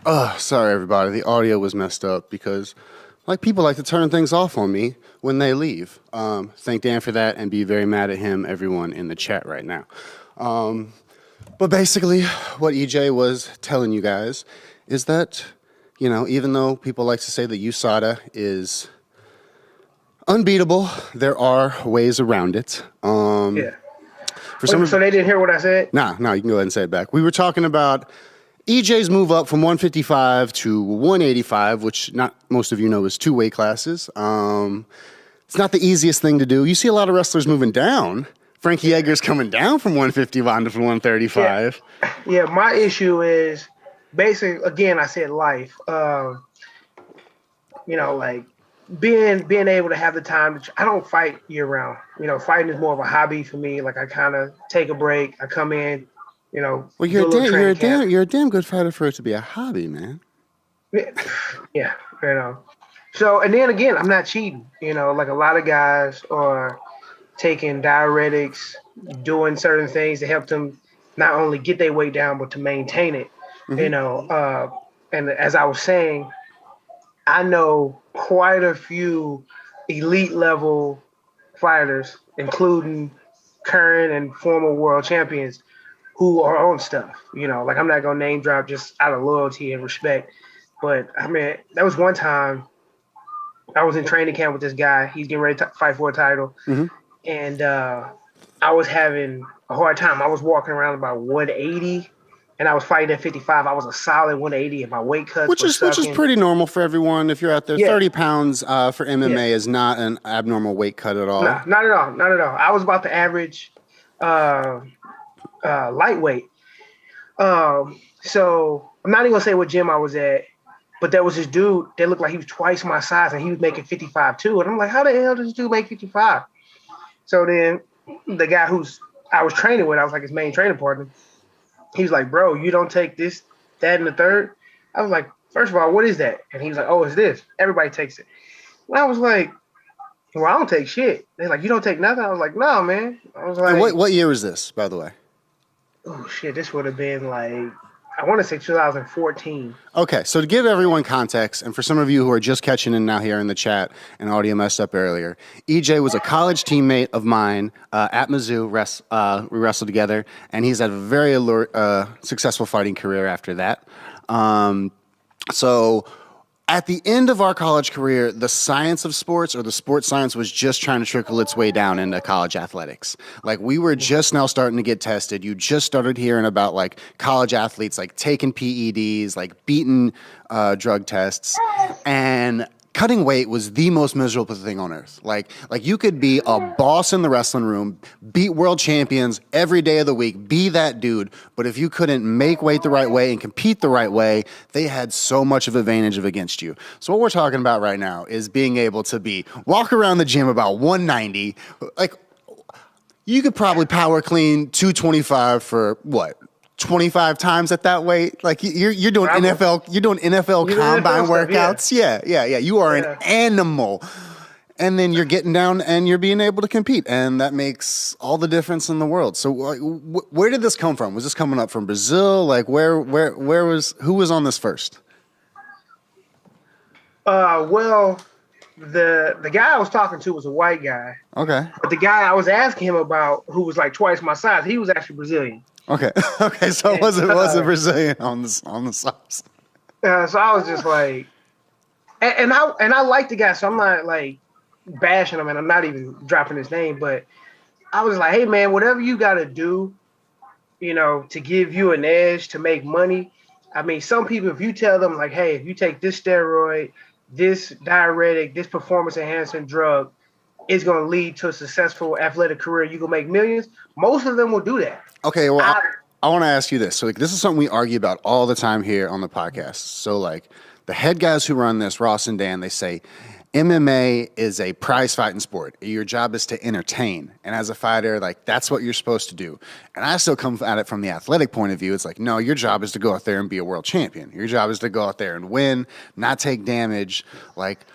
Oh, sorry, everybody. The audio was messed up because, people like to turn things off on me when they leave. Thank Dan for that and be very mad at him, everyone in the chat right now. But basically, what EJ was telling you guys is that, even though people like to say that USADA is unbeatable, there are ways around it. Yeah. For Wait, so they didn't hear what I said? Nah, you can go ahead and say it back. We were talking about EJ's move up from 155 to 185, which not most of you know is two weight classes. It's not the easiest thing to do. You see a lot of wrestlers moving down. Frankie Edgar's coming down from 151 to 135. Yeah, my issue is basically, again, I said life. Like being able to have the time. I don't fight year round. Fighting is more of a hobby for me. Like I kind of take a break. I come in. Well, you're a damn good fighter for it to be a hobby, man. Yeah. So, and then again, I'm not cheating. Like a lot of guys are taking diuretics, doing certain things to help them not only get their weight down, but to maintain it. Mm-hmm. And as I was saying, I know quite a few elite level fighters, including current and former world champions, who are on stuff. Like I'm not gonna name drop just out of loyalty and respect, but I mean, that was one time I was in training camp with this guy. He's getting ready to fight for a title, mm-hmm. and I was having a hard time. I was walking around about 180. And I was fighting at 55. I was a solid 180 in my weight cuts. Which is pretty normal for everyone. If you're out there, 30 pounds for MMA is not an abnormal weight cut at all. No, not at all. Not at all. I was about the average lightweight. So I'm not even going to say what gym I was at, but there was this dude that looked like he was twice my size, and he was making 55 too. And I'm like, how the hell does this dude make 55? So then the guy I was training with, I was like his main training partner. He was like, bro, you don't take this, that, and the third? I was like, first of all, what is that? And he was like, oh, it's this. Everybody takes it. And I was like, well, I don't take shit. They're like, you don't take nothing? I was like, no, man. I was like, and what year was this, by the way? Oh, shit, this would have been like, I want to say 2014. Okay, so to give everyone context, and for some of you who are just catching in now here in the chat and audio messed up earlier, EJ was a college teammate of mine at Mizzou. We wrestled together, and he's had a very successful fighting career after that. So at the end of our college career, the science of sports, or the sports science, was just trying to trickle its way down into college athletics. Like, we were just now starting to get tested. You just started hearing about, like, college athletes, like, taking PEDs, like, beating drug tests. And cutting weight was the most miserable thing on earth. Like you could be a boss in the wrestling room, beat world champions every day of the week, be that dude. But if you couldn't make weight the right way and compete the right way, they had so much of advantage against you. So what we're talking about right now is being able to walk around the gym about 190. Like, you could probably power clean 225 for what? 25 times at that weight. Like, you're doing NFL combine workouts. Yeah. You are an animal. And then you're getting down and you're being able to compete, and that makes all the difference in the world. So where did this come from? Was this coming up from Brazil? Like, who was on this first? Well, the guy I was talking to was a white guy. Okay. But the guy I was asking him about, who was like twice my size, he was actually Brazilian. Okay. So it wasn't Brazilian on the sauce. So I was just like, and I like the guy, so I'm not like bashing him, and I'm not even dropping his name, but I was like, hey man, whatever you got to do, to give you an edge to make money. I mean, some people, if you tell them like, hey, if you take this steroid, this diuretic, this performance enhancing drug, it's going to lead to a successful athletic career, you can make millions. Most of them will do that. Okay, well, I want to ask you this. So, like, this is something we argue about all the time here on the podcast. So, like, the head guys who run this, Ross and Dan, they say MMA is a prize fighting sport. Your job is to entertain. And as a fighter, like, that's what you're supposed to do. And I still come at it from the athletic point of view. It's like, no, your job is to go out there and be a world champion. Your job is to go out there and win, not take damage. Like,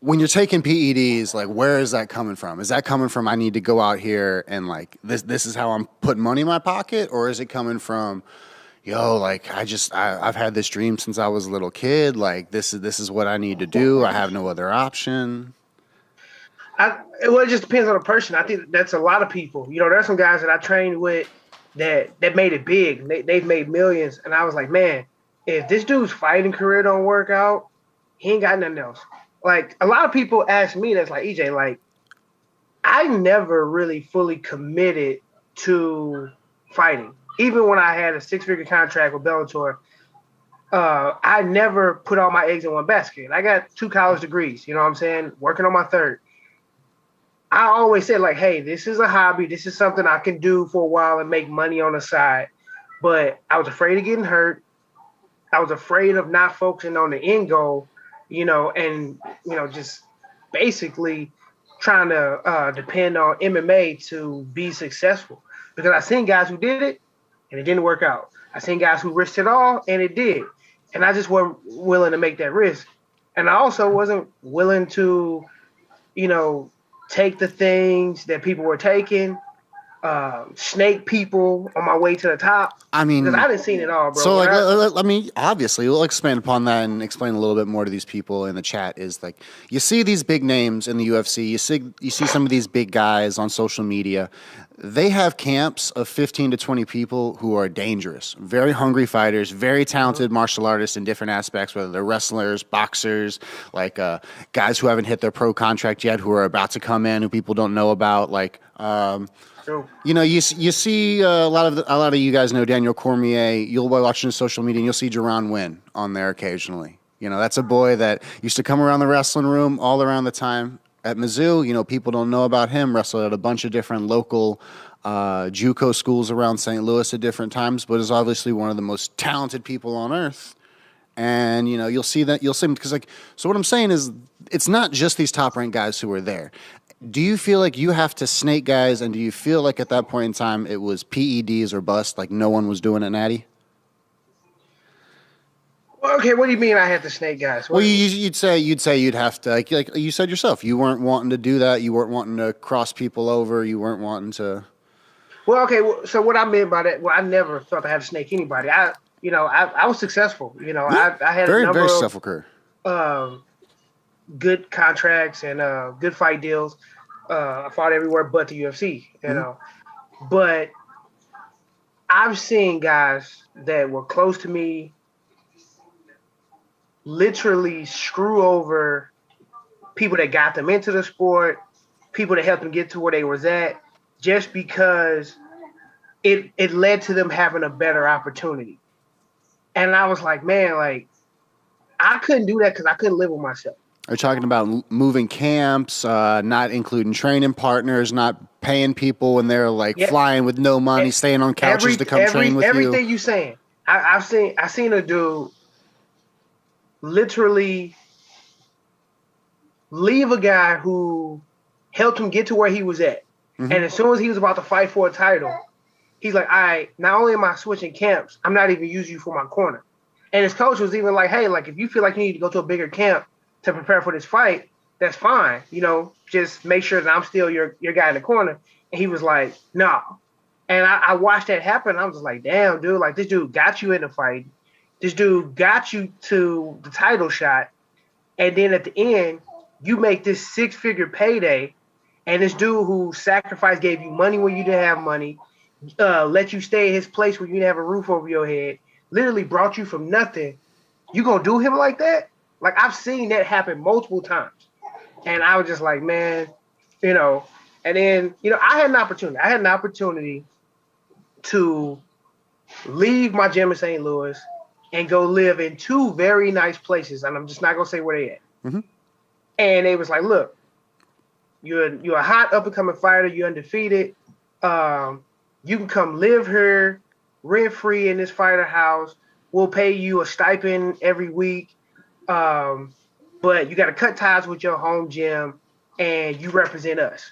when you're taking PEDs, like, where is that coming from? Is that coming from, I need to go out here and, like, this is how I'm putting money in my pocket? Or is it coming from, yo, like I've had this dream since I was a little kid. Like this is what I need to do. I have no other option. Well, it just depends on the person. I think that's a lot of people. You know, there's some guys that I trained with that made it big. They've made millions, and I was like, man, if this dude's fighting career don't work out, he ain't got nothing else. Like a lot of people ask me, that's like EJ, like I never really fully committed to fighting. Even when I had a 6-figure contract with Bellator, I never put all my eggs in one basket. I got 2 college degrees, you know what I'm saying? Working on my 3rd. I always said, like, hey, this is a hobby. This is something I can do for a while and make money on the side. But I was afraid of getting hurt. I was afraid of not focusing on the end goal, you know, and, you know, just basically trying to depend on MMA to be successful. Because I seen guys who did it and it didn't work out. I seen guys who risked it all and it did. And I just wasn't willing to make that risk. And I also wasn't willing to, you know, take the things that people were taking, snake people on my way to the top. I mean, because I didn't see it all, bro. So, like, I mean, obviously, we'll expand upon that and explain a little bit more to these people in the chat. Is like you see these big names in the UFC, you see some of these big guys on social media. They have camps of 15 to 20 people who are dangerous, very hungry fighters, very talented martial artists in different aspects, whether they're wrestlers, boxers, like guys who haven't hit their pro contract yet, who are about to come in, who people don't know about, like. You know, you see a lot of you guys know Daniel Cormier. You'll be watching his social media and you'll see Jerron Wynn on there occasionally. You know, that's a boy that used to come around the wrestling room all around the time at Mizzou. You know, people don't know about him. Wrestled at a bunch of different local JUCO schools around St. Louis at different times, but is obviously one of the most talented people on earth. And, you know, you'll see him because, like, so what I'm saying is it's not just these top-ranked guys who are there. Do you feel like you have to snake guys, and do you feel like at that point in time it was PEDs or bust, like no one was doing it, Natty? Well, okay, what do you mean I had to snake guys? Well, you'd say you'd have to, like you said yourself, you weren't wanting to do that. You weren't wanting to cross people over. You weren't wanting to. Well, okay, so what I meant by that, well, I never thought I had to snake anybody. I was successful. You know, I had very, a number very of successful career. Good contracts and good fight deals. I fought everywhere but the UFC, you know. But I've seen guys that were close to me literally screw over people that got them into the sport, people that helped them get to where they was at, just because it led to them having a better opportunity. And I was like, man, like, I couldn't do that because I couldn't live with myself. Are you talking about moving camps, not including training partners, not paying people when they're like flying with no money, staying on couches to come train with you? Everything you saying. I've seen a dude literally leave a guy who helped him get to where he was at. Mm-hmm. And as soon as he was about to fight for a title, he's like, all right, not only am I switching camps, I'm not even using you for my corner. And his coach was even like, hey, like, if you feel like you need to go to a bigger camp to prepare for this fight, that's fine. You know, just make sure that I'm still your guy in the corner. And he was like, no. And I watched that happen. I was just like, damn, dude, like, this dude got you in the fight. This dude got you to the title shot. And then at the end, you make this 6-figure payday. And this dude who sacrificed, gave you money when you didn't have money, let you stay at his place where you didn't have a roof over your head, literally brought you from nothing. You gonna do him like that? Like, I've seen that happen multiple times. And I was just like, man, you know, and then, you know, I had an opportunity to leave my gym in St. Louis and go live in 2 very nice places. And I'm just not going to say where they at. Mm-hmm. And they was like, look, you're a hot up-and-coming fighter. You're undefeated. You can come live here rent-free in this fighter house. We'll pay you a stipend every week. But you got to cut ties with your home gym and you represent us.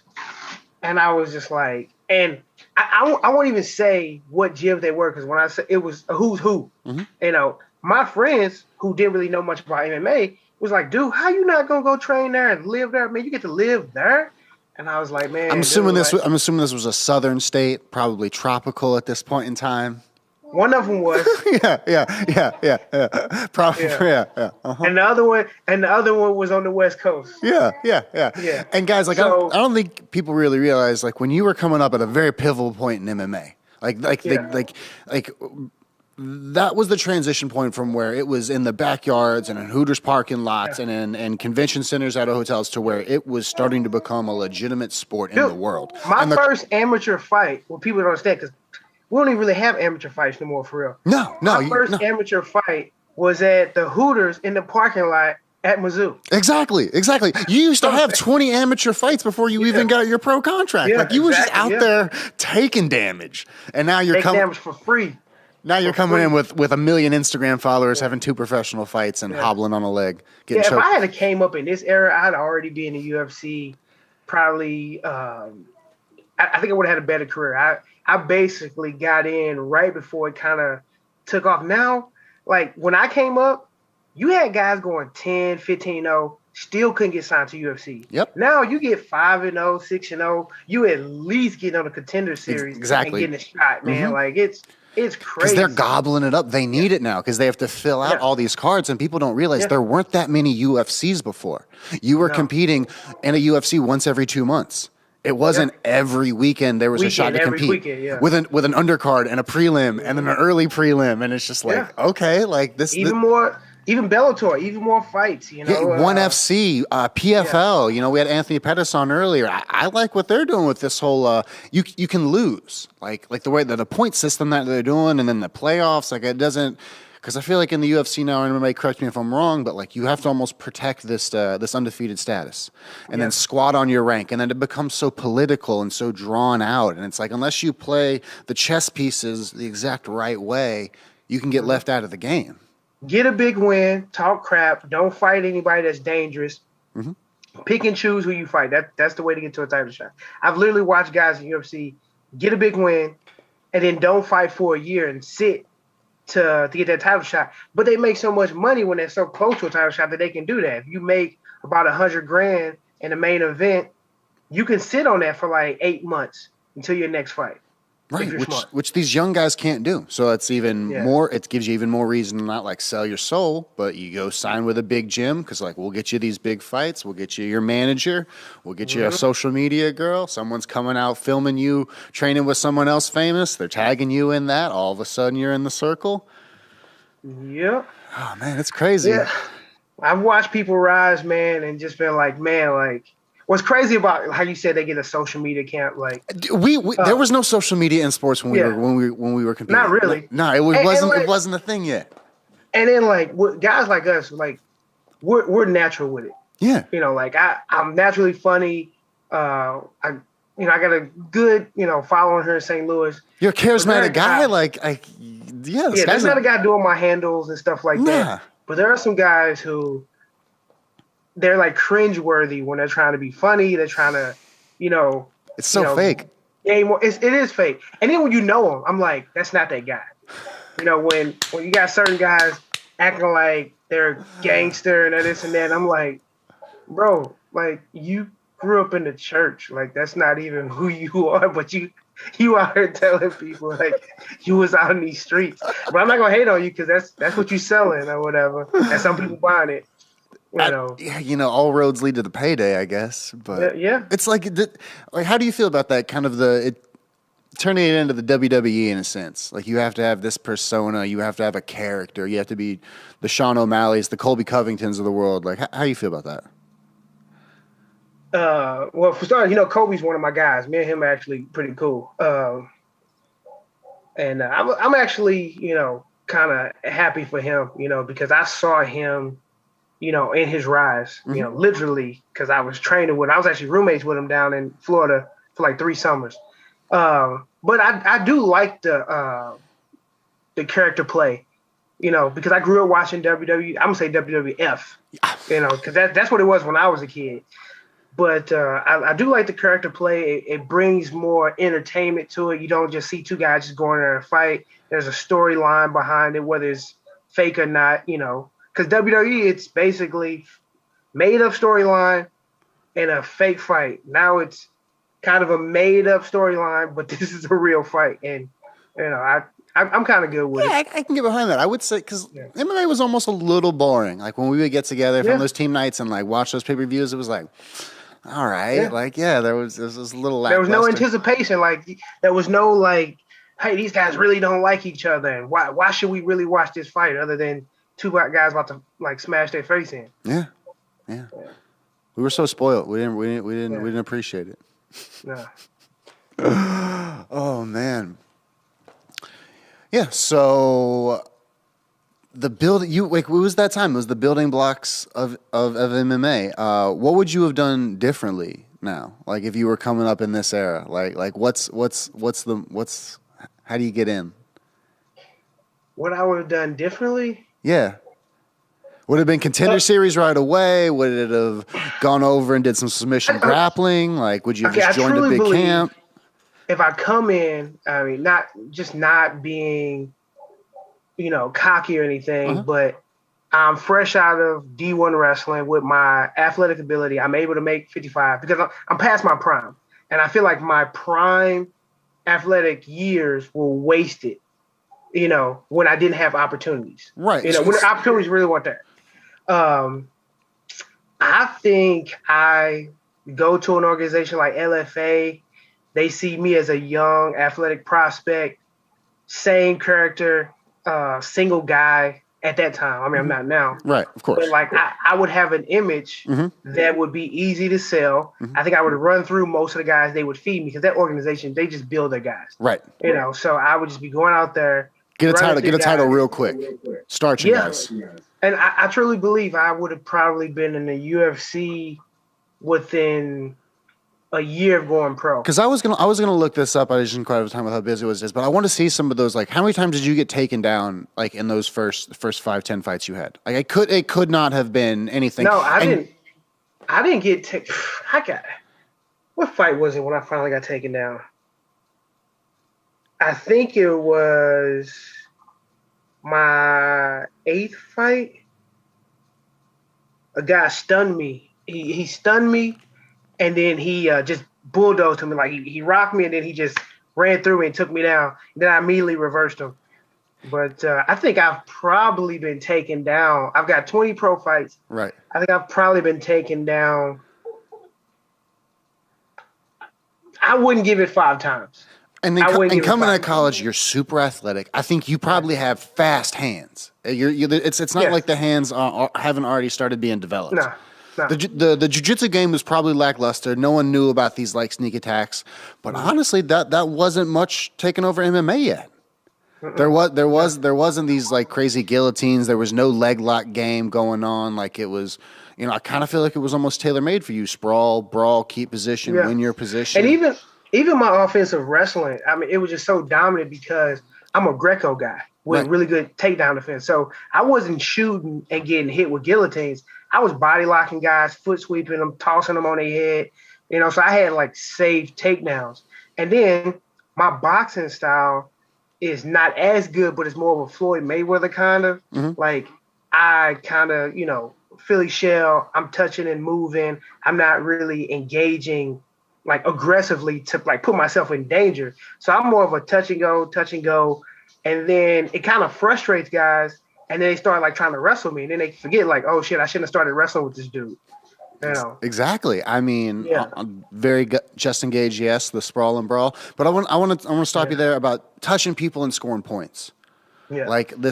And I was just like, and I won't even say what gyms they were, because when I said it was a who's who, mm-hmm. You know, my friends who didn't really know much about MMA was like, dude, how you not going to go train there and live there? Man, you get to live there. And I was like, man, I'm assuming this was a southern state, probably tropical at this point in time. One of them was. Probably, Yeah. Uh-huh. And the other one was on the West Coast. Yeah. Yeah. And guys, like, So I don't think people really realize, like, when you were coming up at a very pivotal point in MMA, like that was the transition point from where it was in the backyards and in Hooters parking lots and in convention centers out of hotels to where it was starting to become a legitimate sport in the world. My first amateur fight, well, people don't understand because we don't even really have amateur fights no more for real. No. My first amateur fight was at the Hooters in the parking lot at Mizzou. Exactly. You used to have 20 amateur fights before you even got your pro contract. Like you were just out there taking damage, and now you're coming damage for free. Now you're coming in with 1 million Instagram followers, having 2 professional fights, and hobbling on a leg. Getting if choked. I had came up in this era, I'd already be in the UFC. Probably, I think I would have had a better career. I basically got in right before it kind of took off. Now, like when I came up, you had guys going 10, 15-0, still couldn't get signed to UFC. Yep. Now you get 5-0, 6-0, you at least get on a contender series and getting a shot, man. Like it's crazy. Because they're gobbling it up. They need it now because they have to fill out all these cards, and people don't realize there weren't that many UFCs before. You were competing in a UFC once every 2 months. It wasn't every weekend there was a shot to compete with an undercard and a prelim and then an early prelim, and it's just like okay, like this even Bellator, even more fights, you know. ONE FC, PFL, you know, we had Anthony Pettis on earlier. I like what they're doing with this whole you can lose. Like the way that the point system that they're doing, and then the playoffs, like it doesn't, because I feel like in the UFC now, and everybody correct me if I'm wrong, but like you have to almost protect this this undefeated status and then squat on your rank, and then it becomes so political and so drawn out, and it's like unless you play the chess pieces the exact right way, you can get left out of the game. Get a big win, talk crap, don't fight anybody that's dangerous. Pick and choose who you fight. That's the way to get to a title shot. I've literally watched guys in UFC get a big win and then don't fight for a year and sit to get that title shot. But they make so much money when they're so close to a title shot that they can do that. If you make about $100,000 in the main event, you can sit on that for like 8 months until your next fight. Right, which these young guys can't do. So it's even more. It gives you even more reason to not like sell your soul, but you go sign with a big gym because like we'll get you these big fights. We'll get you your manager. We'll get you a social media girl. Someone's coming out filming you training with someone else famous. They're tagging you in that. All of a sudden you're in the circle. Yep. Oh man, it's crazy. Yeah. I've watched people rise, man, and just been like, man, like. What's crazy about how you said they get a social media account? Like we there was no social media in sports when we were competing. Not really. No, it wasn't a thing yet. And then like guys like us, like we're natural with it. Yeah. You know, like I'm naturally funny. I got a good following here in St. Louis. You're a charismatic guy. There's not a guy doing my handles and stuff like that. But there are some guys who. They're like cringeworthy when they're trying to be funny. They're trying to, it's so fake. It is fake. And then when you know them, I'm like, that's not that guy. When you got certain guys acting like they're gangster and this and that, I'm like, bro, like you grew up in the church. Like that's not even who you are. But you out here telling people like you was out in these streets. But I'm not gonna hate on you because that's what you selling or whatever. And some people buying it. All roads lead to the payday, I guess. But it's like how do you feel about that kind of turning it into the WWE in a sense? Like you have to have this persona, you have to have a character, you have to be the Sean O'Malley's, the Colby Covingtons of the world. Like how do you feel about that? Well, for starters, Kobe's one of my guys. Me and him are actually pretty cool. And I'm actually, kind of happy for him, because I saw him. In his rise, literally, because I was actually roommates with him down in Florida for like 3 summers. But I do like the character play, because I grew up watching WWE. I'm gonna say WWF, because that's what it was when I was a kid. But I do like the character play. It brings more entertainment to it. You don't just see 2 guys just going there and fight. There's a storyline behind it, whether it's fake or not, Because WWE, it's basically made-up storyline and a fake fight. Now it's kind of a made-up storyline, but this is a real fight. And, I'm kind of good with Yeah, it. I can get behind that. I would say because Yeah. MMA was almost a little boring. Like when we would get together from Yeah. those team nights and like watch those pay-per-views, it was like, all right, Yeah. like yeah, this was a little There was no lackluster. anticipation. Like there was no like, hey, these guys really don't like each other, and why should we really watch this fight other than two black guys about to like smash their face in? Yeah, yeah. We were so spoiled. We didn't appreciate it. No. Oh man. Yeah. So the build you like what was that time? It was the building blocks of MMA. What would you have done differently now? Like if you were coming up in this era? Like what's how do you get in? What I would have done differently? Yeah. Would it have been contender series right away? Would it have gone over and did some submission grappling? Like would you have just joined a big camp? If I come in, I mean, not being, cocky or anything, but I'm fresh out of D1 wrestling with my athletic ability. I'm able to make 55 because I'm past my prime. And I feel like my prime athletic years were wasted, when I didn't have opportunities. Right. When the opportunities really weren't there. I think I go to an organization like LFA. They see me as a young athletic prospect, same character, single guy at that time. I mean, I'm not now. Right, of course. But like I would have an image that would be easy to sell. I think I would run through most of the guys they would feed me because that organization, they just build their guys. Right. So I would just be going out there. Get a title real quick. Start you guys. And I truly believe I would have probably been in the UFC within a year of going pro. Because I was gonna look this up. I just didn't quite have time with how busy it was. But I want to see some of those. Like, how many times did you get taken down? Like in those first 5-10 fights you had. Like, it could not have been anything. No, I didn't get taken. What fight was it when I finally got taken down? I think it was my 8th fight. A guy stunned me. He stunned me, and then he just bulldozed him. Like he rocked me, and then he just ran through me and took me down. And then I immediately reversed him. But I think I've probably been taken down. I've got 20 pro fights. Right. I think I've probably been taken down. I wouldn't give it 5 times. And then coming out of college, you're super athletic. I think you probably have fast hands. It's not like the hands haven't already started being developed. No. The jiu-jitsu game was probably lackluster. No one knew about these like sneak attacks. But honestly, that wasn't much taken over MMA yet. There wasn't these like crazy guillotines. There was no leg lock game going on. Like it was, I kind of feel like it was almost tailor made for you. Sprawl, brawl, keep position, win your position. And even my offensive wrestling, I mean, it was just so dominant because I'm a Greco guy with really good takedown defense. So I wasn't shooting and getting hit with guillotines. I was body locking guys, foot sweeping them, tossing them on their head. So I had like safe takedowns. And then my boxing style is not as good, but it's more of a Floyd Mayweather kind of. Like I kind of, Philly shell, I'm touching and moving. I'm not really engaging like aggressively to like put myself in danger. So I'm more of a touch and go. And then it kind of frustrates guys. And then they start like trying to wrestle me. And then they forget like, oh shit, I shouldn't have started wrestling with this dude. Exactly. I mean, I'm very just engaged. Yes, the sprawl and brawl. But I want to stop you there about touching people and scoring points. Yeah. Like I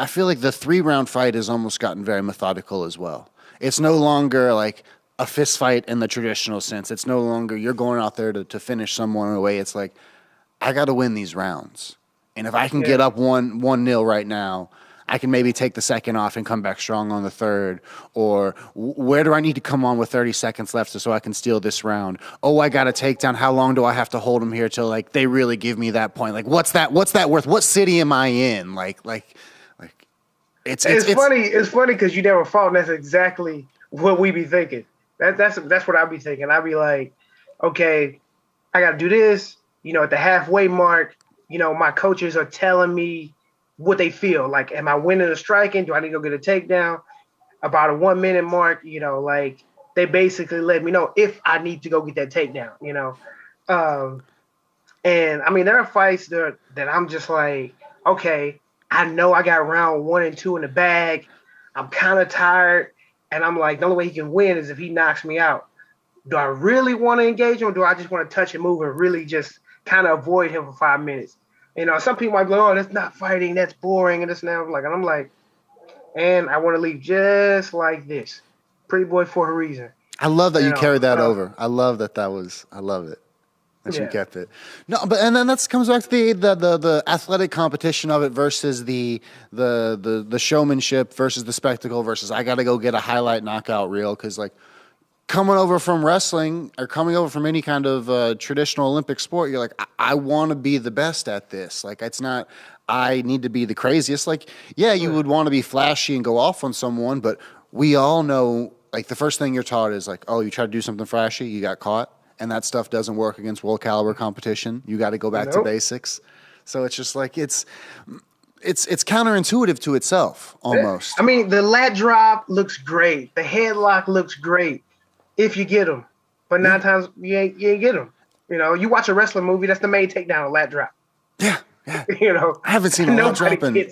feel like the 3-round fight has almost gotten very methodical as well. It's no longer like a fist fight in the traditional sense. It's no longer you're going out there to finish someone away. It's like, I got to win these rounds. And if I can get up 1-0 right now, I can maybe take the second off and come back strong on the third. Or where do I need to come on with 30 seconds left so I can steal this round? Oh, I got a takedown. How long do I have to hold them here till like they really give me that point? Like, what's that worth? What city am I in? Like it's funny. It's funny because you never fought, and that's exactly what we be thinking. That's what I'll be thinking. I'll be like, okay, I got to do this. At the halfway mark, my coaches are telling me what they feel. Like, am I winning or striking? Do I need to go get a takedown? About a 1 minute mark, like they basically let me know if I need to go get that takedown, And I mean, there are fights that I'm just like, okay, I know I got round 1 and 2 in the bag. I'm kind of tired, and I'm like, the only way he can win is if he knocks me out. Do I really want to engage him, or do I just want to touch and move and really just kind of avoid him for 5 minutes? You know, some people might be like, oh, that's not fighting, that's boring, and this and that. I'm like, and I want to leave just like this. Pretty boy for a reason. I love that you carried that over. I love that was. I love it. That you kept it. No, but and then that comes back to the athletic competition of it versus the showmanship versus the spectacle versus I got to go get a highlight knockout reel because like coming over from wrestling or coming over from any kind of traditional Olympic sport, you're like I want to be the best at this. Like it's not I need to be the craziest. Like yeah, you would want to be flashy and go off on someone, but we all know like the first thing you're taught is like oh you try to do something flashy, you got caught. And that stuff doesn't work against world caliber competition. You got to go back to basics. So it's just like it's counterintuitive to itself almost. I mean, the lat drop looks great. The headlock looks great if you get them, but 9 times you ain't get them. You know, you watch a wrestling movie, that's the main takedown, a lat drop. Yeah. You know, I haven't seen a lat drop in.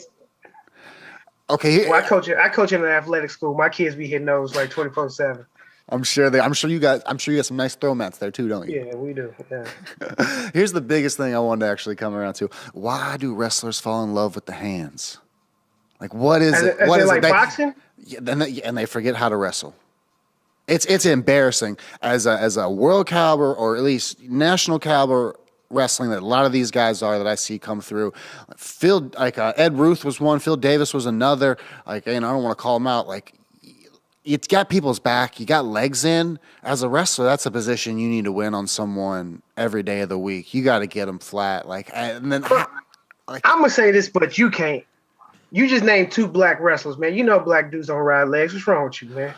Okay. Well, I coach in an athletic school. My kids be hitting those like 24/7. I'm sure you got some nice throw mats there too, don't you? Yeah, we do. Yeah. Here's the biggest thing I wanted to actually come around to. Why do wrestlers fall in love with the hands? Like, what is it? What is like it? Boxing? Yeah, and they forget how to wrestle. It's embarrassing as a world caliber or at least national caliber wrestling that a lot of these guys are that I see come through. Ed Ruth was one. Phil Davis was another. Like, and I don't want to call them out. Like. It's got people's back. You got legs in. As a wrestler, that's a position you need to win on someone every day of the week. You got to get them flat. I'm gonna say this, but you can't. You just named 2 black wrestlers, man. You know black dudes don't ride legs. What's wrong with you, man?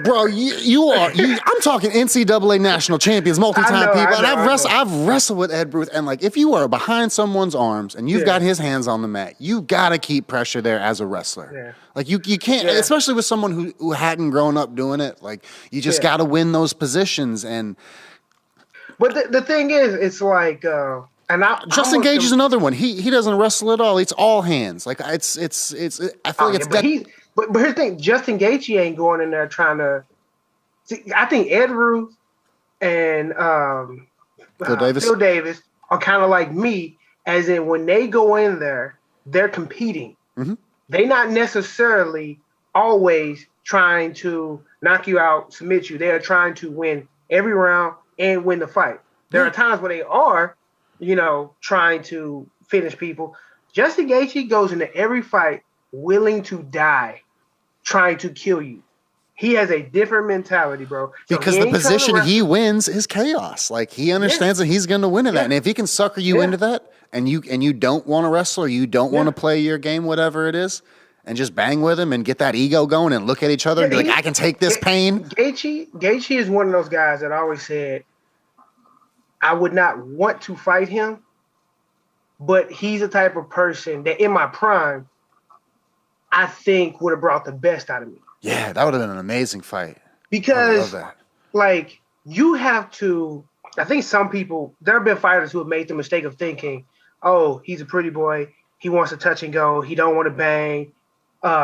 Bro, I'm talking NCAA national champions, multi-time people. And I've wrestled with Ed Ruth. And like, if you are behind someone's arms and you've got his hands on the mat, you got to keep pressure there as a wrestler. Yeah. Like you can't, especially with someone who hadn't grown up doing it. Like you just got to win those positions. But the thing is, it's like, Justin Gage is another one. He doesn't wrestle at all. It's all hands. Like I feel like it's But here's the thing, Justin Gaethje ain't going in there trying to. See, I think Ed Ruth and Phil Davis are kind of like me, as in when they go in there, they're competing. Mm-hmm. They're not necessarily always trying to knock you out, submit you. They are trying to win every round and win the fight. There are times where they are, trying to finish people. Justin Gaethje goes into every fight willing to die, trying to kill you. He has a different mentality, bro. Because the position he wins is chaos. Like he understands that he's going to win in that, and if he can sucker you into that, and you don't want to wrestle, or you don't want to play your game, whatever it is, and just bang with him and get that ego going and look at each other and be like, I can take this pain. Gaethje is one of those guys that always said, I would not want to fight him, but he's the type of person that in my prime, I think would have brought the best out of me. Yeah, that would have been an amazing fight. Because, like, you have to, I think some people, there have been fighters who have made the mistake of thinking, oh, he's a pretty boy, he wants to touch and go, he don't want to bang,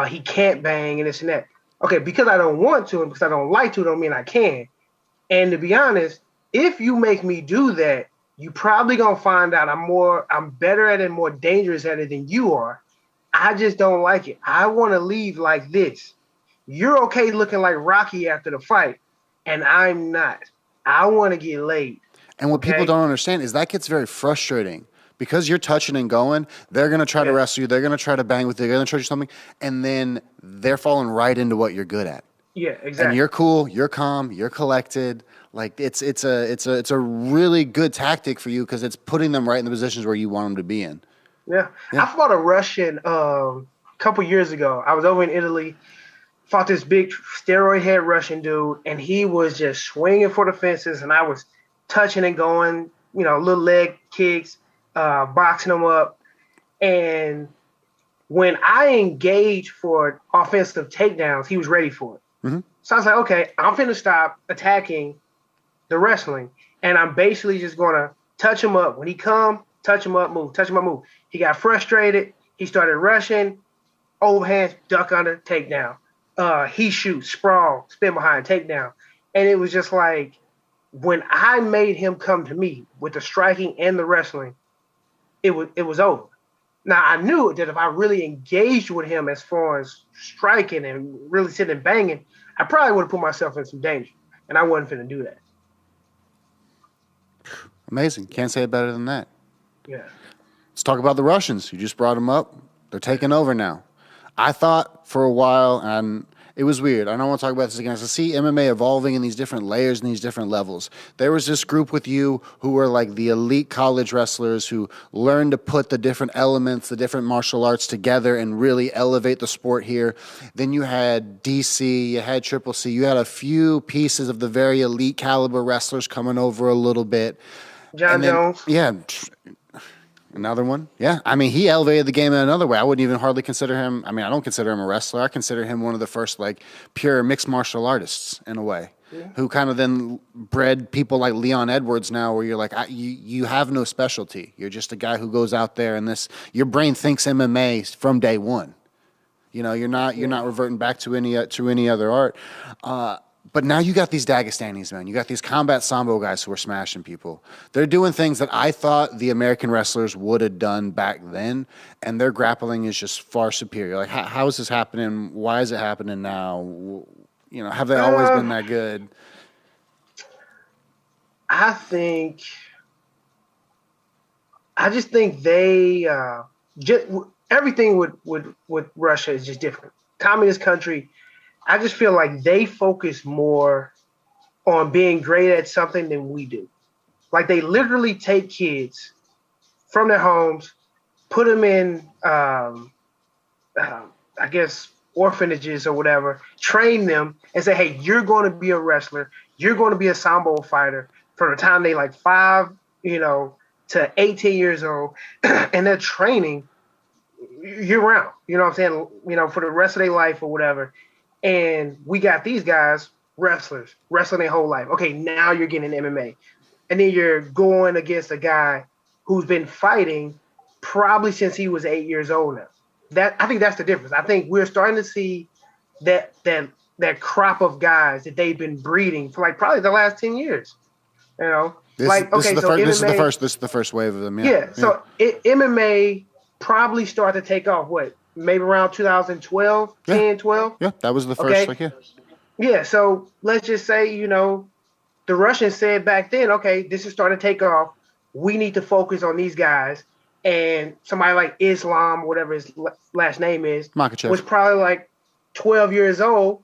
he can't bang, and this and that. Okay, because I don't want to and because I don't like to, don't mean I can. And to be honest, if you make me do that, you probably gonna find out I'm better at it, more dangerous at it than you are. I just don't like it. I want to leave like this. You're okay looking like Rocky after the fight, and I'm not. I want to get laid. And what people don't understand is that gets very frustrating because you're touching and going. They're going to try to wrestle you. They're going to try to bang with you. They're going to try to do something, and then they're falling right into what you're good at. Yeah, exactly. And you're cool. You're calm. You're collected. Like it's a really good tactic for you because it's putting them right in the positions where you want them to be in. Yeah. I fought a Russian a couple years ago. I was over in Italy, fought this big steroid head Russian dude, and he was just swinging for the fences, and I was touching and going, little leg kicks, boxing him up. And when I engaged for offensive takedowns, he was ready for it. Mm-hmm. So I was like, okay, I'm finna stop attacking the wrestling, and I'm basically just going to touch him up. When he come, touch him up, move, touch him up, move. He got frustrated. He started rushing, overhands, duck under, takedown. He shoots, sprawl, spin behind, takedown. And it was just like, when I made him come to me with the striking and the wrestling, it was over. Now, I knew that if I really engaged with him as far as striking and really sitting and banging, I probably would have put myself in some danger, and I wasn't finna do that. Amazing. Can't say it better than that. Yeah. Let's talk about the Russians. You just brought them up. They're taking over now. I thought for a while, and it was weird. I don't want to talk about this again. As I see MMA evolving in these different layers and these different levels. There was this group with you who were like the elite college wrestlers who learned to put the different elements, the different martial arts together and really elevate the sport here. Then you had DC, you had Triple C, you had a few pieces of the very elite caliber wrestlers coming over a little bit. John Jones. Yeah. Another one? Yeah. I mean, he elevated the game in another way. I wouldn't even hardly consider him, I mean, I don't consider him a wrestler. I consider him one of the first, like, pure mixed martial artists in a way, who kind of then bred people like Leon Edwards now, where you're like, you have no specialty. You're just a guy who goes out there and your brain thinks MMA from day one. You know, you're not reverting back to any other art. But now you got these Dagestanis, man. You got these combat sambo guys who are smashing people. They're doing things that I thought the American wrestlers would have done back then, and their grappling is just far superior. Like, how is this happening? Why is it happening now? You know, have they always been that good? I just think they everything with Russia is just different. Communist country. I just feel like they focus more on being great at something than we do. Like, they literally take kids from their homes, put them in, I guess, orphanages or whatever, train them and say, hey, you're going to be a wrestler. You're going to be a sambo fighter from the time they like 5, to 18 years old. And they're training year round, you know what I'm saying? For the rest of their life or whatever. And we got these guys, wrestlers, wrestling their whole life. Okay, now you're getting MMA. And then you're going against a guy who's been fighting probably since he was 8 years old now. I think that's the difference. I think we're starting to see that crop of guys that they've been breeding for like probably the last 10 years. This is the first wave of them. Yeah. So MMA probably started to take off, maybe around 2012, 10, 12? Yeah, that was the first. Okay. Yeah, so let's just say, the Russians said back then, okay, this is starting to take off. We need to focus on these guys. And somebody like Islam, whatever his last name is, Makhachev, was probably like 12 years old,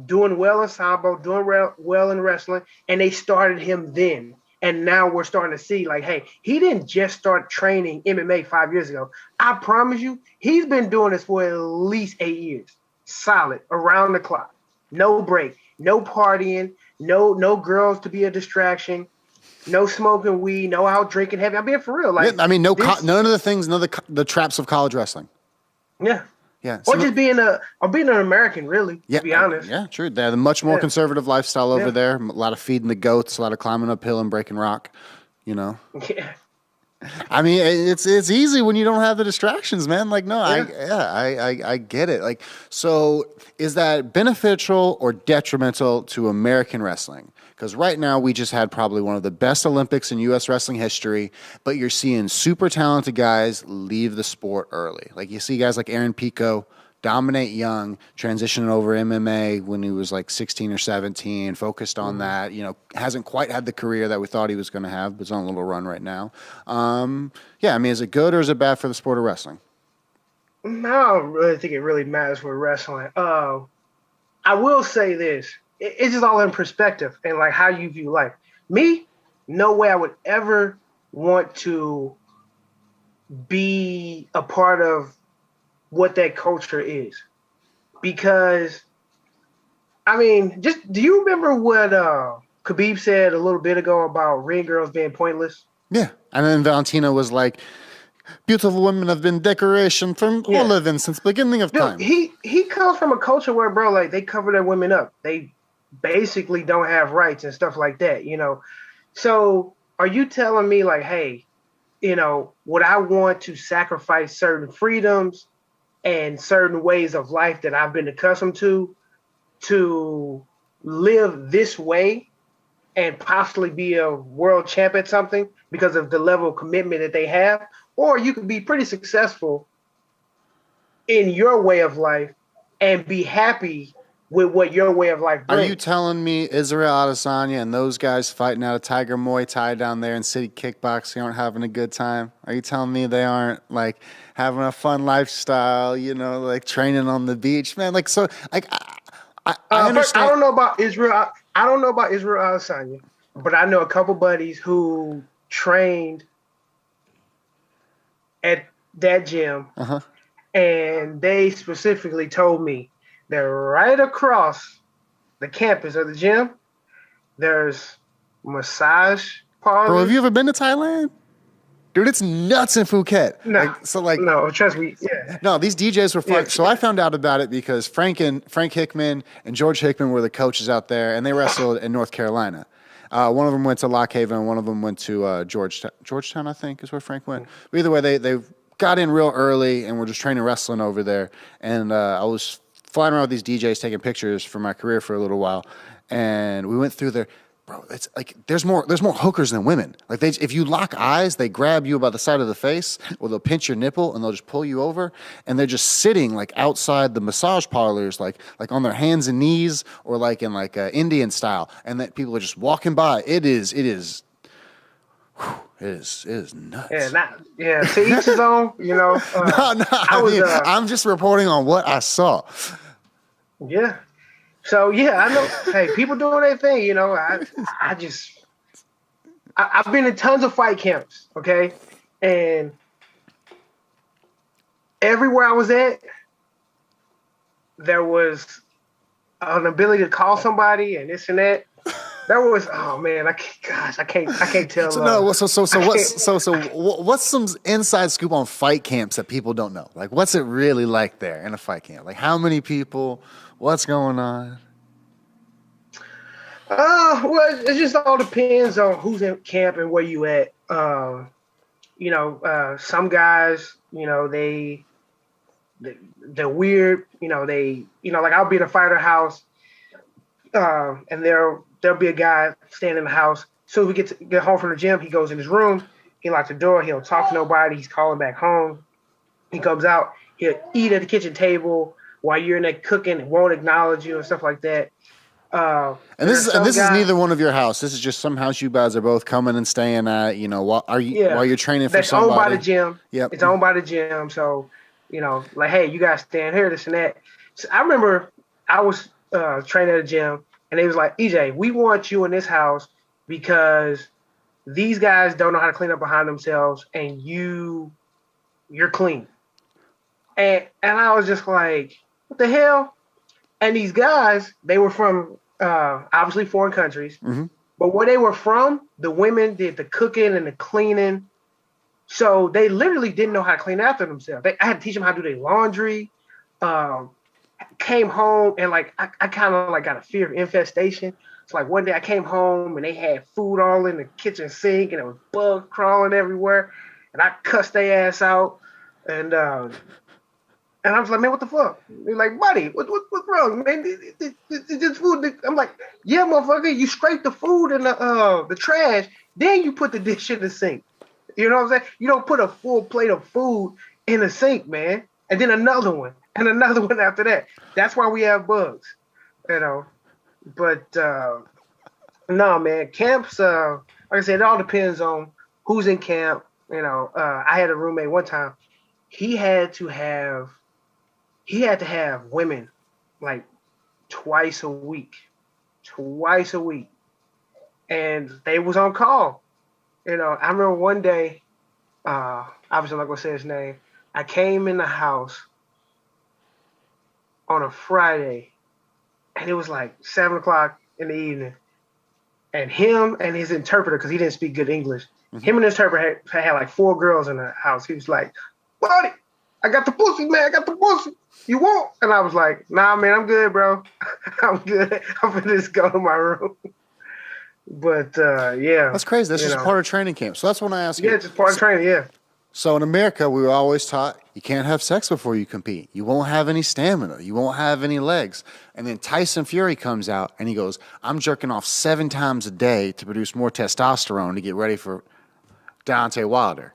doing well in sambo, doing well in wrestling, and they started him then. And now we're starting to see, like, hey, he didn't just start training MMA 5 years ago. I promise you, he's been doing this for at least 8 years. Solid, around the clock. No break, no partying, no girls to be a distraction, no smoking weed, no out drinking heavy. I'm being for real. Like, none of the things, none of the traps of college wrestling. Yeah. Yeah. Or just being an American, really, to be honest. Yeah, true. They have a much more conservative lifestyle over there. A lot of feeding the goats, a lot of climbing uphill and breaking rock, Yeah. I mean, it's easy when you don't have the distractions, man. Like, no, I get it. Like, so is that beneficial or detrimental to American wrestling? Because right now we just had probably one of the best Olympics in U.S. wrestling history, but you're seeing super talented guys leave the sport early. Like, you see guys like Aaron Pico dominate young, transitioning over MMA when he was like 16 or 17, focused on that, hasn't quite had the career that we thought he was going to have, but it's on a little run right now. I mean, is it good or is it bad for the sport of wrestling? No, I don't really think it really matters for wrestling. I will say this. It's just all in perspective and like how you view life. Me, no way I would ever want to be a part of what that culture is. Because, I mean, do you remember what Khabib said a little bit ago about ring girls being pointless? Yeah. And then Valentina was like, beautiful women have been decoration from all living since beginning of time. He comes from a culture where, bro, like, they cover their women up. They basically don't have rights and stuff like that, So are you telling me like, hey, would I want to sacrifice certain freedoms and certain ways of life that I've been accustomed to live this way and possibly be a world champ at something because of the level of commitment that they have? Or you could be pretty successful in your way of life and be happy with what your way of life brings. Are you telling me Israel Adesanya and those guys fighting out of Tiger Muay Thai down there in City Kickboxing aren't having a good time? Are you telling me they aren't like having a fun lifestyle, like training on the beach? Man, like, so like I understand. I don't know about Israel. I don't know about Israel Adesanya, but I know a couple buddies who trained at that gym, and they specifically told me that right across the campus of the gym, there's massage parlors. Bro, have you ever been to Thailand? Dude, it's nuts in Phuket. No, no, trust me. Yeah. No, these DJs were fun. Yeah. So I found out about it because Frank Hickman and George Hickman were the coaches out there, and they wrestled in North Carolina. One of them went to Lock Haven, and one of them went to Georgetown, I think, is where Frank went. But either way, they got in real early and were just training wrestling over there. And I was flying around with these DJs taking pictures for my career for a little while, and we went through there. Bro, it's like there's more hookers than women. Like if you lock eyes, they grab you by the side of the face, or they'll pinch your nipple and they'll just pull you over, and they're just sitting like outside the massage parlors, like on their hands and knees, or like in like Indian style, and that people are just walking by. It is nuts. Yeah, to each his own. No, I'm just reporting on what I saw. Yeah. So yeah, I know. Hey, people doing their thing. I've been in tons of fight camps. Okay, and everywhere I was at, there was an ability to call somebody and this and that. That was, oh man, I can't tell. What's some inside scoop on fight camps that people don't know? Like, what's it really like there in a fight camp? Like, how many people? What's going on? Well, it just all depends on who's in camp and where you at. Some guys, they're weird. Like I'll be in a fighter house, and there'll be a guy standing in the house. So we get home from the gym, he goes in his room, he locks the door, he don't talk to nobody, he's calling back home. He comes out, he'll eat at the kitchen table while you're in there cooking and won't acknowledge you and stuff like that. And this is neither one of your house. This is just some house you guys are both coming and staying at. While you're training for somebody. It's owned by the gym. Yep. It's owned by the gym. So, like, hey, you guys stand here, this and that. So I remember I was training at a gym, and they was like, EJ, we want you in this house because these guys don't know how to clean up behind themselves, and you're clean. And I was just like, what the hell? And these guys, they were from obviously foreign countries, but where they were from, the women did the cooking and the cleaning. So they literally didn't know how to clean after themselves. I had to teach them how to do their laundry. Came home and like I kind of like got a fear of infestation. It's like one day I came home and they had food all in the kitchen sink and there was bugs crawling everywhere, and I cussed their ass out. And I was like, man, what the fuck? They're like, buddy, what's wrong, man? This food. I'm like, yeah, motherfucker, you scrape the food in the trash, then you put the dish in the sink. You know what I'm saying? You don't put a full plate of food in the sink, man, and then another one and another one after that. That's why we have bugs, But no, man, camps. Like I said, it all depends on who's in camp. I had a roommate one time. He had to have women like twice a week, and they was on call. I remember one day, obviously I'm not gonna say his name. I came in the house on a Friday, and it was like 7:00 in the evening, and him and his interpreter, because he didn't speak good English, him and his interpreter had like 4 girls in the house. He was like, buddy, I got the pussy, man. I got the pussy. You want? And I was like, nah, man, I'm good, bro. I'm good. I'm gonna just go to my room. But yeah, That's crazy. That's just part of training camp. So that's when I ask you. Yeah, it's just part of training. Yeah. So in America, we were always taught you can't have sex before you compete. You won't have any stamina. You won't have any legs. And then Tyson Fury comes out and he goes, I'm jerking off 7 times a day to produce more testosterone to get ready for Deontay Wilder.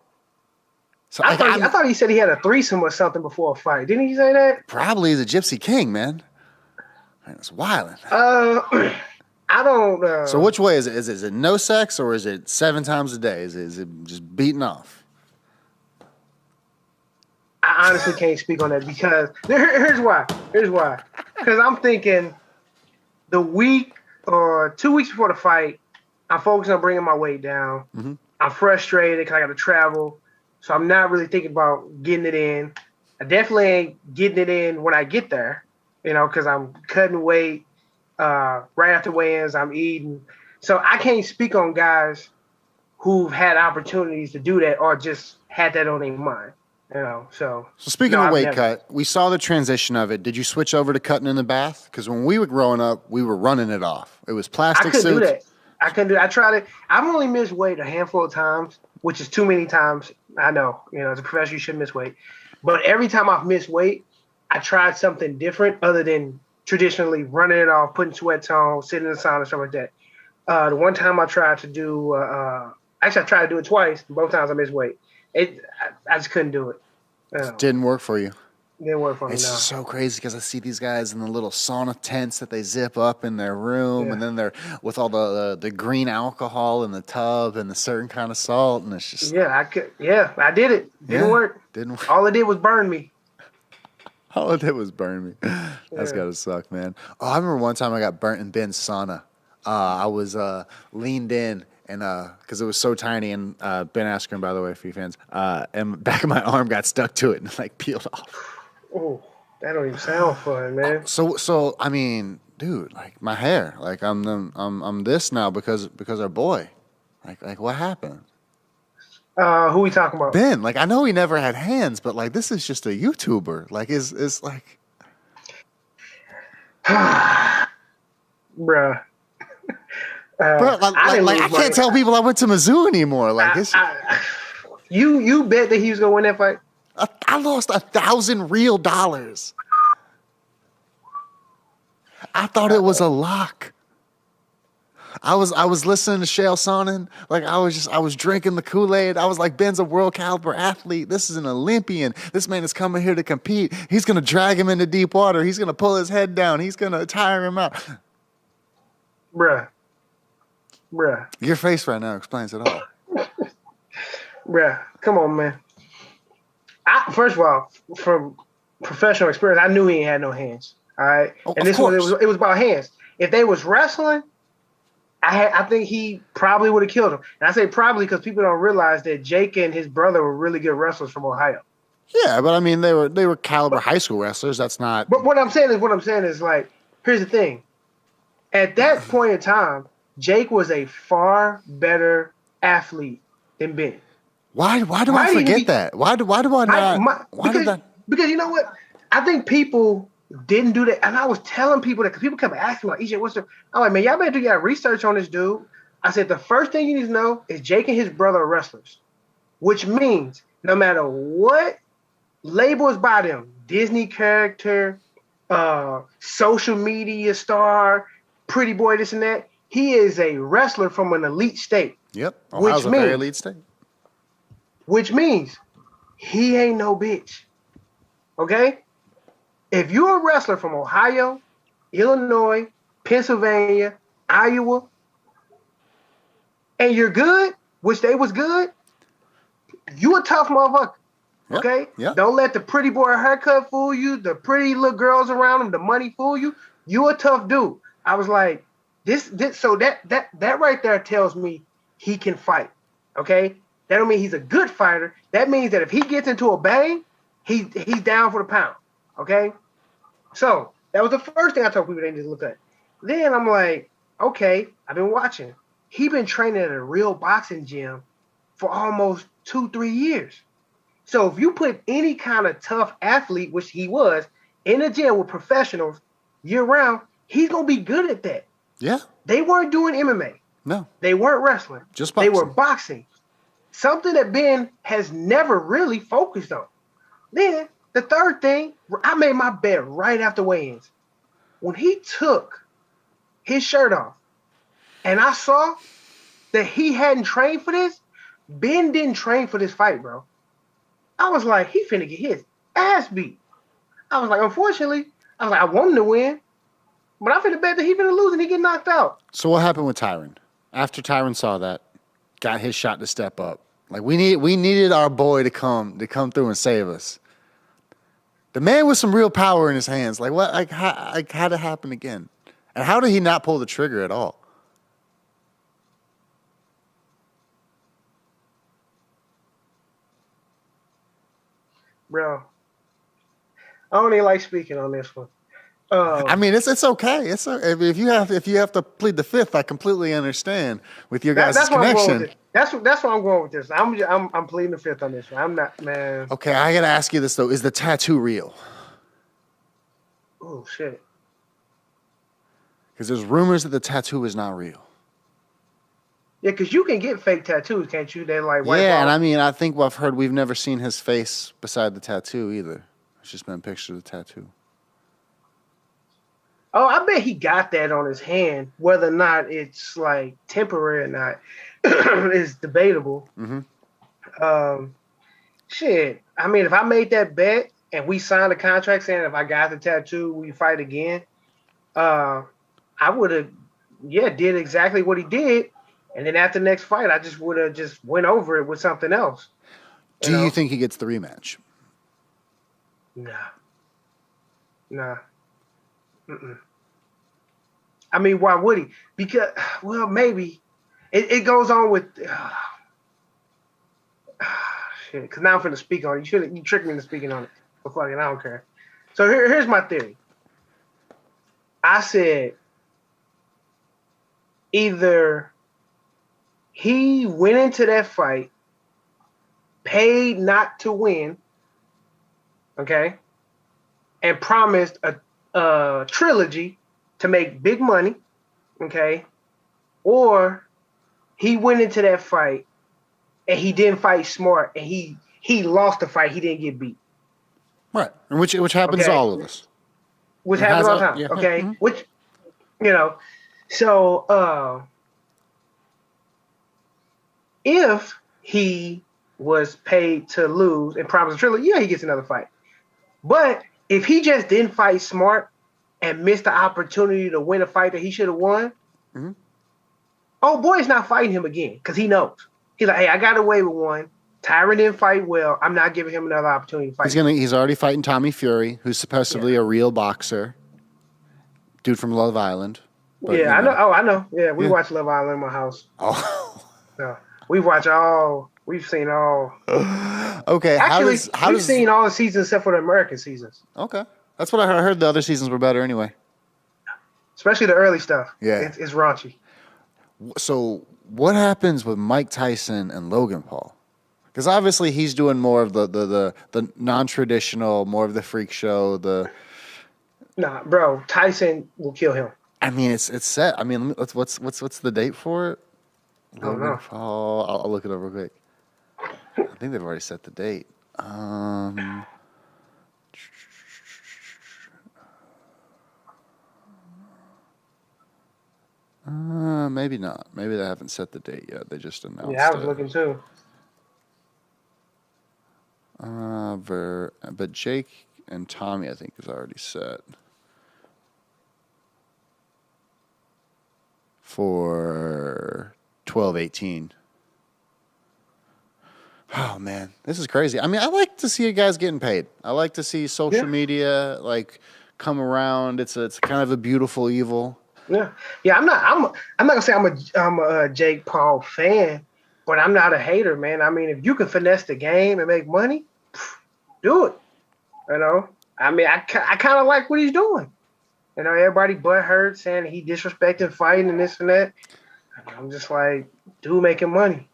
So I thought he said he had a threesome or something before a fight. Didn't he say that? Probably the Gypsy King, man. It's wild. I don't. So which way is it? Is it no sex or is it 7 times a day? Is it just beating off? I honestly can't speak on that because here's why. Because I'm thinking the week or 2 weeks before the fight, I'm focused on bringing my weight down. Mm-hmm. I'm frustrated because I got to travel. So I'm not really thinking about getting it in. I definitely ain't getting it in when I get there, because I'm cutting weight. Right after weigh-ins, I'm eating. So I can't speak on guys who've had opportunities to do that or just had that on their mind. So speaking of weight cut, we saw the transition of it. Did you switch over to cutting in the bath? Because when we were growing up, we were running it off. It was plastic suits. I couldn't do that. I tried it. I've only missed weight a handful of times, which is too many times. I know, as a professional, you shouldn't miss weight. But every time I've missed weight, I tried something different other than traditionally running it off, putting sweats on, sitting in the sauna, stuff like that. The one time I tried to do, actually I tried to do it twice. Both times I missed weight. I just couldn't do it. It didn't work for you. Didn't work for me. It's just so crazy because I see these guys in the little sauna tents that they zip up in their room, and then they're with all the green alcohol in the tub and the certain kind of salt, and it's just I did it. Didn't work. Didn't work. All it did was burn me. All it did was burn me. That's gotta suck, man. Oh, I remember one time I got burnt in Ben's sauna. I was leaned in. And because it was so tiny, and Ben Askren, by the way, for you fans, and the back of my arm got stuck to it and peeled off. Oh, that don't even sound fun, man. So I mean, dude, my hair, I'm this now because our boy, what happened? Who we talking about? Ben. I know he never had hands, but this is just a YouTuber. Is bruh. Bro, I can't tell people I went to Mizzou anymore. You bet that he was gonna win that fight. I lost $1,000 real. I thought it was a lock. I was listening to Chael Sonnen. I was drinking the Kool-Aid. I was like, Ben's a world caliber athlete. This is an Olympian. This man is coming here to compete. He's gonna drag him into deep water. He's gonna pull his head down. He's gonna tire him out. Bruh. Your face right now explains it all. Bruh, come on, man. First of all, from professional experience, I knew he ain't had no hands. All right, and this one it was about hands. If they was wrestling, I think he probably would have killed him. And I say probably because people don't realize that Jake and his brother were really good wrestlers from Ohio. Yeah, but I mean they were caliber high school wrestlers. That's not. But what I'm saying is here's the thing. At that point in time, Jake was a far better athlete than Ben. Why do I forget that? Why do I not? Because you know what? I think people didn't do that. And I was telling people that because people kept asking EJ, what's the? I'm like, man, y'all better do your research on this dude. I said, the first thing you need to know is Jake and his brother are wrestlers, which means no matter what label is by them, Disney character, social media star, pretty boy, this and that, he is a wrestler from an elite state. Yep. Ohio's a very elite state. Which means he ain't no bitch. Okay? If you're a wrestler from Ohio, Illinois, Pennsylvania, Iowa, and you're good, which they was good, you a tough motherfucker. Okay? Yep. Don't let the pretty boy haircut fool you, the pretty little girls around him, the money fool you. You a tough dude. I was like, so that right there tells me he can fight. Okay? That don't mean he's a good fighter. That means that if he gets into a bang, he's down for the pound. Okay? So that was the first thing I told people they need to look at. Then I'm like, okay, I've been watching. He been training at a real boxing gym for almost 2-3 years. So if you put any kind of tough athlete, which he was, in a gym with professionals year round, he's gonna be good at that. Yeah. They weren't doing MMA. No. They weren't wrestling. Just boxing. They were boxing. Something that Ben has never really focused on. Then the third thing, I made my bet right after weigh-ins. When he took his shirt off and I saw that he hadn't trained for this, Ben didn't train for this fight, bro. I was like, he finna get his ass beat. I was like, unfortunately, I want him to win, but I finna bet that he finna lose and he get knocked out. So what happened with Tyron? After Tyron saw that, got his shot to step up. Like we needed our boy to come through and save us. The man with some real power in his hands. Like what? How did it happen again? And how did he not pull the trigger at all? Bro, I don't even like speaking on this one. I mean, it's okay. If you have to plead the fifth, I completely understand with your guys' connection. That's where I'm going with this. I'm pleading the fifth on this one. I'm not, man. Okay, I gotta ask you this though: is the tattoo real? Oh shit! Because there's rumors that the tattoo is not real. Yeah, because you can get fake tattoos, can't you? They like wipe off. And I mean, I think I've heard we've never seen his face beside the tattoo either. It's just been a picture of the tattoo. Oh, I bet he got that on his hand. Whether or not it's like temporary or not is debatable. Mm-hmm. Shit. I mean, if I made that bet and we signed a contract saying if I got the tattoo, we fight again, I would have, did exactly what he did. And then after the next fight, I just would have just went over it with something else. Do you think he gets the rematch? Nah. Mm-mm. I mean, why would he? Because, well, maybe. It goes on with... shit, because now I'm finna speak on it. You tricked me into speaking on it. But fucking, I don't care. So here's my theory. I said either he went into that fight paid not to win, okay, and promised a trilogy to make big money, okay, or he went into that fight and he didn't fight smart and he lost the fight. He didn't get beat. Right, and which happens to all of us. Which happens all the time, okay? Mm-hmm. Which, so if he was paid to lose and promised a trilogy, he gets another fight. But if he just didn't fight smart and missed the opportunity to win a fight that he should have won, mm-hmm. Oh boy's not fighting him again because he knows. He's like, hey, I got away with one. Tyron didn't fight well. I'm not giving him another opportunity to fight. He's already fighting Tommy Fury, who's supposedly a real boxer. Dude from Love Island. But, I know. Oh, I know. Yeah, we watch Love Island in my house. Oh. So we've seen all. Okay. Actually, we've seen all the seasons except for the American seasons. Okay. That's what I heard. The other seasons were better anyway. Especially the early stuff. Yeah. It's raunchy. So what happens with Mike Tyson and Logan Paul? Because obviously he's doing more of the non-traditional, more of the freak show. Nah, bro, Tyson will kill him. I mean, it's set. I mean, what's the date for it? I don't know. Paul, I'll look it up real quick. I think they've already set the date. Maybe not. Maybe they haven't set the date yet. They just announced it. Yeah, I was looking too. But Jake and Tommy, I think, is already set for 12/18. Oh man, this is crazy. I mean, I like to see you guys getting paid. I like to see social media come around. It's kind of a beautiful evil. Yeah. I'm not gonna say I'm a Jake Paul fan, but I'm not a hater, man. I mean, if you can finesse the game and make money, do it. I mean, I kind of like what he's doing. Everybody butt hurt saying he disrespected fighting and this and that. I'm just like, dude, making money.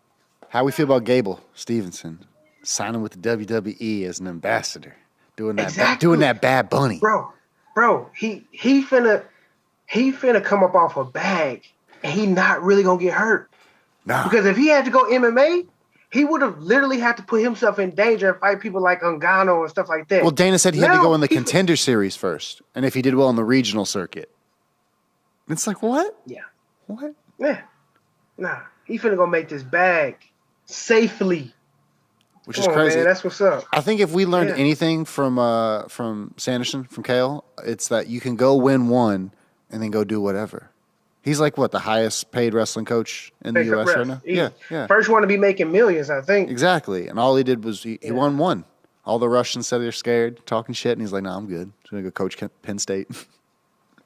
How we feel about Gable Stevenson signing with the WWE as an ambassador, doing that Bad Bunny, bro. He finna come up off a bag and he not really gonna get hurt. No. Because if he had to go MMA, he would have literally had to put himself in danger and fight people like Ngannou and stuff like that. Well, Dana said he had to go in the contender series first, and if he did well in the regional circuit. It's like, what? Yeah. What? Yeah. Nah, he finna go make this bag safely. Which is crazy. Man, that's what's up. I think if we learned anything from Sanderson, from Kale, it's that you can go win one and then go do whatever. He's like, what, the highest paid wrestling coach in the U.S. right now? Yeah. First one to be making millions, I think. Exactly. And all he did was he won one. All the Russians said they're scared, talking shit, and he's like, nah, I'm good. Just going to go coach Penn State.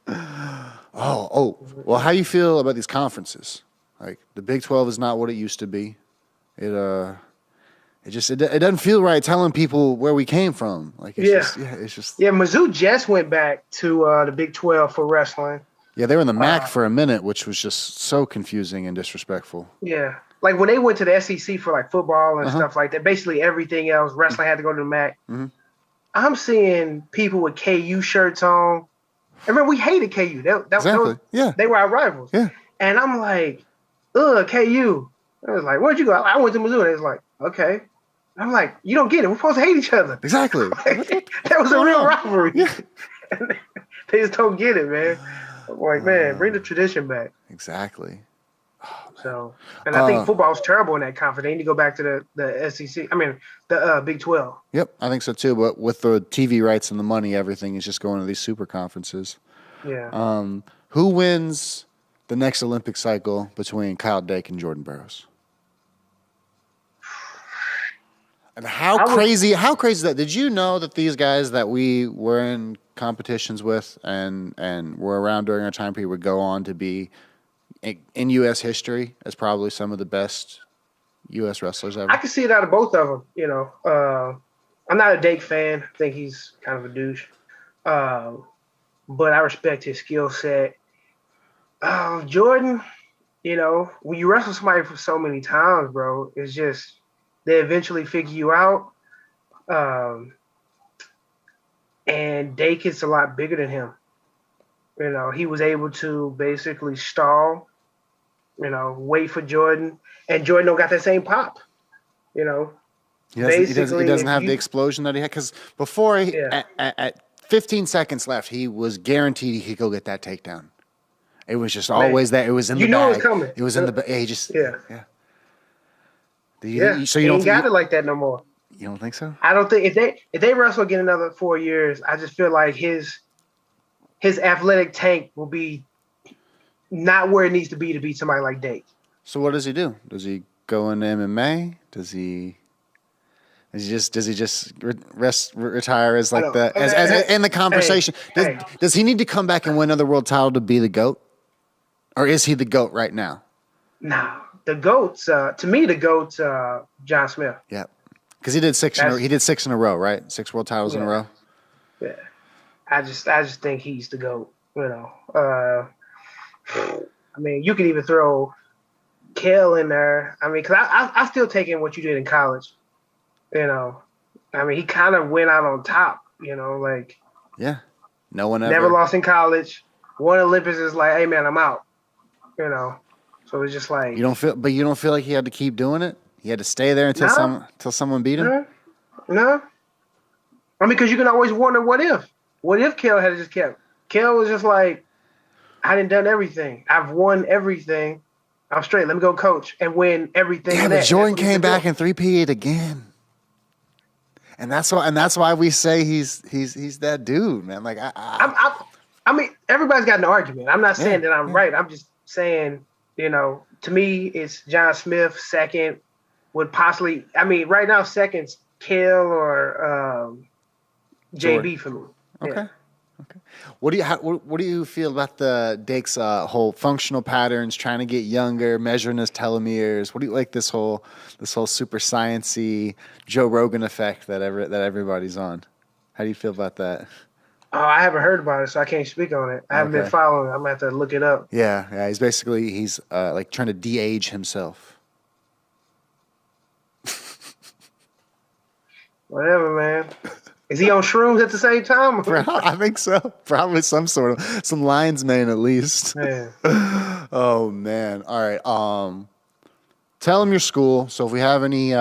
Well, how you feel about these conferences? Like, the Big 12 is not what it used to be. It doesn't feel right telling people where we came from. Like, it's just. Yeah, Mizzou just went back to the Big 12 for wrestling. Yeah, they were in the MAC for a minute, which was just so confusing and disrespectful. Yeah. Like when they went to the SEC for like football and stuff like that, basically everything else, wrestling had to go to the MAC. Mm-hmm. I'm seeing people with KU shirts on. I remember we hated KU. They were our rivals. Yeah. And I'm like, KU. I was like, where'd you go? I went to Mizzou. And they was like, okay. I'm like, you don't get it. We're supposed to hate each other. Exactly. That was a real rivalry. Yeah. They just don't get it, man. I'm like, man, bring the tradition back. Exactly. So, and I think football's terrible in that conference. They need to go back to the SEC. I mean, the Big 12. Yep, I think so too. But with the TV rights and the money, everything is just going to these super conferences. Yeah. Who wins the next Olympic cycle between Kyle Dake and Jordan Barros? And how crazy is that? Did you know that these guys that we were in competitions with and were around during our time period would go on to be in U.S. history as probably some of the best U.S. wrestlers ever? I can see it out of both of them. You know, I'm not a Dake fan. I think he's kind of a douche. But I respect his skill set. Jordan, you know, when you wrestle somebody for so many times, bro, it's just they eventually figure you out. And Dake is a lot bigger than him. You know, he was able to basically stall, you know, wait for Jordan. And Jordan don't got that same pop, you know. He doesn't have the explosion that he had. Because before, at 15 seconds left, he was guaranteed he could go get that takedown. It was just always that. It was in the bag. You knew it was coming. It was in the bag. He just, yeah. So you don't got it like that no more. You don't think so? I don't think if they wrestle again another 4 years, I just feel like his athletic tank will be not where it needs to beat somebody like Dake. So what does he do? Does he go into MMA? Does he just retire as like in the conversation? Does he need to come back and win another world title to be the GOAT? Or is he the GOAT right now? No. The GOAT's to me the GOAT's John Smith. Yeah. Because he did six in a row, right? 6 world titles in a row. Yeah. I just think he's the GOAT, you know. I mean, you could even throw Kale in there. I mean, because I still take in what you did in college. You know, I mean, he kind of went out on top, you know, like. Yeah. No one never lost in college. Won Olympics is like, hey, man, I'm out. You know, so it's just like. You don't feel like he had to keep doing it? He had to stay there until someone beat him? No. I mean, because you can always wonder, what if? What if Kale had just kept? Kale was just like, I done done everything. I've won everything. I'm straight. Let me go coach and win everything. Yeah, but Jordan came back and three-peated again. And that's why we say he's that dude, man. Like I mean, everybody's got an argument. I'm not saying that I'm right. I'm just saying, you know, to me, it's John Smith. Second would possibly. I mean, right now, second's Kale or JB for me. Okay. Yeah. Okay. What do you feel about the Dake's whole functional patterns, trying to get younger, measuring his telomeres? What do you like this whole super sciencey Joe Rogan effect that everybody's on? How do you feel about that? Oh, I haven't heard about it, so I can't speak on it. I haven't been following it. I'm gonna have to look it up. Yeah. He's basically like trying to de-age himself. Whatever, man. Is he on shrooms at the same time? I think so. Probably some lion's mane at least. Man. Oh man. All right. Tell them your school. So if we have any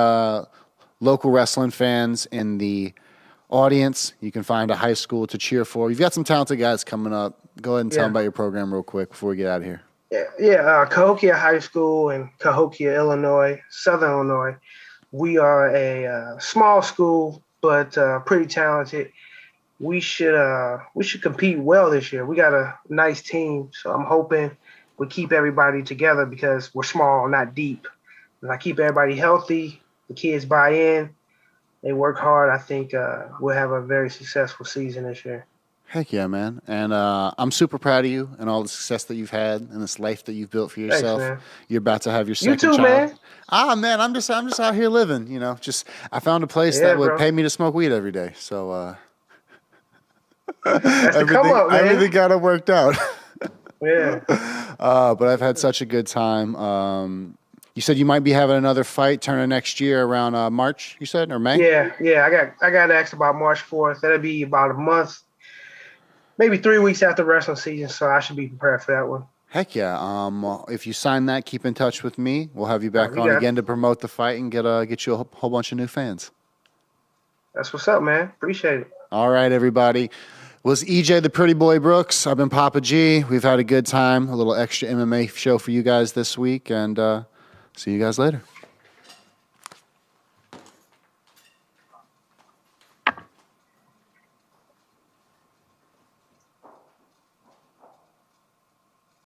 local wrestling fans in the audience, you can find a high school to cheer for. You've got some talented guys coming up. Go ahead and tell them about your program real quick before we get out of here. Cahokia High School in Cahokia, Illinois, Southern Illinois. We are a small school, but pretty talented. We should compete well this year. We got a nice team, so I'm hoping we keep everybody together because we're small, not deep. If I keep everybody healthy, the kids buy in, they work hard, I think we'll have a very successful season this year. Heck yeah, man. And I'm super proud of you and all the success that you've had and this life that you've built for yourself. Thanks, man. You're about to have your second You too, child. man. Man, I'm just out here living, you know. I found a place that would pay me to smoke weed every day. So That's the come up, man. Everything got it worked out. Yeah. But I've had such a good time. You said you might be having another fight turning next year around March, you said, or May? Yeah. I got asked about March 4th. That'll be about a month, maybe 3 weeks after wrestling season, so I should be prepared for that one. Heck yeah. If you sign that, keep in touch with me. We'll have you back on again to promote the fight and get you a whole bunch of new fans. That's what's up, man. Appreciate it. All right, everybody. Was EJ the Pretty Boy Brooks. I've been Papa G. We've had a good time. A little extra MMA show for you guys this week, and see you guys later.